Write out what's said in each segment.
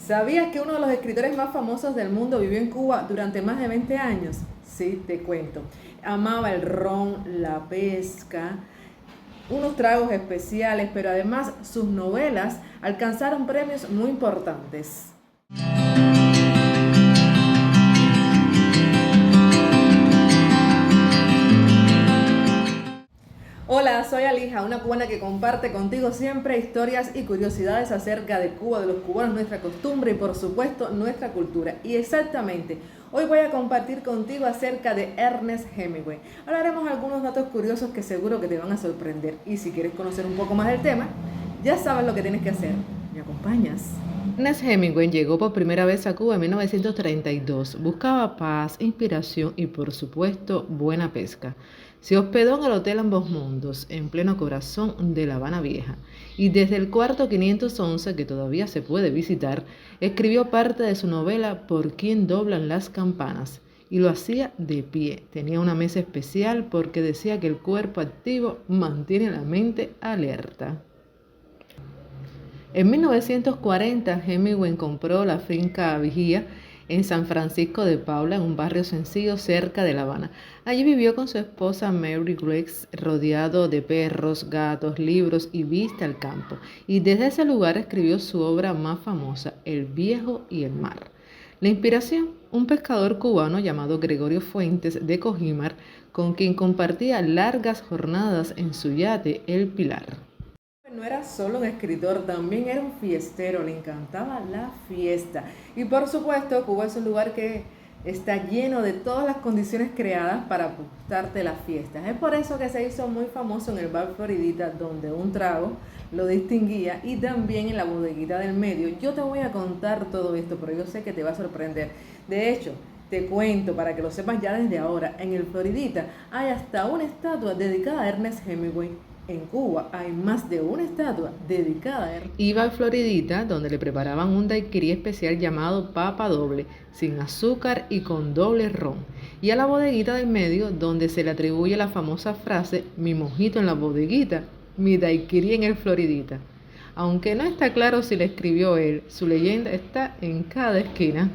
¿Sabías que uno de los escritores más famosos del mundo vivió en Cuba durante más de 20 años? Sí, te cuento. Amaba el ron, la pesca, unos tragos especiales, pero además sus novelas alcanzaron premios muy importantes. Hola, soy Alija, una cubana que comparte contigo siempre historias y curiosidades acerca de Cuba, de los cubanos, nuestra costumbre y por supuesto nuestra cultura. Y exactamente, hoy voy a compartir contigo acerca de Ernest Hemingway. Hablaremos algunos datos curiosos que seguro que te van a sorprender. Y si quieres conocer un poco más del tema, ya sabes lo que tienes que hacer. ¿Me acompañas? Ernest Hemingway llegó por primera vez a Cuba en 1932. Buscaba paz, inspiración y, por supuesto, buena pesca. Se hospedó en el Hotel Ambos Mundos, en pleno corazón de La Habana Vieja, y desde el cuarto 511, que todavía se puede visitar, escribió parte de su novela Por quién doblan las campanas, y lo hacía de pie. Tenía una mesa especial porque decía que el cuerpo activo mantiene la mente alerta. En 1940, Hemingway compró la finca Vigía en San Francisco de Paula, en un barrio sencillo cerca de La Habana. Allí vivió con su esposa Mary Grace, rodeado de perros, gatos, libros y vista al campo. Y desde ese lugar escribió su obra más famosa, El viejo y el mar. La inspiración, un pescador cubano llamado Gregorio Fuentes de Cojimar, con quien compartía largas jornadas en su yate El Pilar. No era solo un escritor, también era un fiestero, le encantaba la fiesta. Y por supuesto, Cuba es un lugar que está lleno de todas las condiciones creadas para gustarte las fiestas. Es por eso que se hizo muy famoso en el bar Floridita, donde un trago lo distinguía, y también en la bodeguita del medio. Yo te voy a contar todo esto, pero yo sé que te va a sorprender. De hecho, te cuento para que lo sepas ya desde ahora, en el Floridita hay hasta una estatua dedicada a Ernest Hemingway. En Cuba hay más de una estatua dedicada a él. Iba al Floridita, donde le preparaban un daiquiri especial llamado papa doble, sin azúcar y con doble ron. Y a la bodeguita del medio, donde se le atribuye la famosa frase, mi mojito en la bodeguita, mi daiquiri en el Floridita. Aunque no está claro si la escribió él, su leyenda está en cada esquina.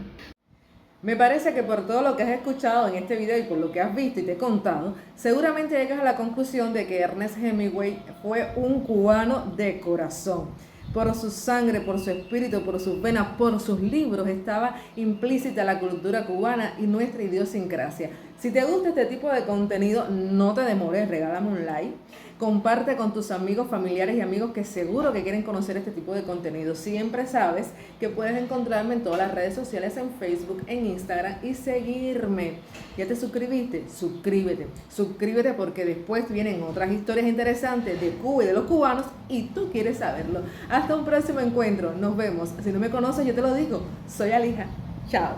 Me parece que por todo lo que has escuchado en este video y por lo que has visto y te he contado, seguramente llegas a la conclusión de que Ernest Hemingway fue un cubano de corazón. Por su sangre, por su espíritu, por sus venas, por sus libros estaba implícita la cultura cubana y nuestra idiosincrasia. Si te gusta este tipo de contenido, no te demores, regálame un like. Comparte con tus amigos, familiares y amigos que seguro que quieren conocer este tipo de contenido. Siempre sabes que puedes encontrarme en todas las redes sociales, en Facebook, en Instagram, y seguirme. ¿Ya te suscribiste? Suscríbete. Suscríbete porque después vienen otras historias interesantes de Cuba y de los cubanos y tú quieres saberlo. Hasta un próximo encuentro. Nos vemos. Si no me conoces, yo te lo digo. Soy Alija. Chao.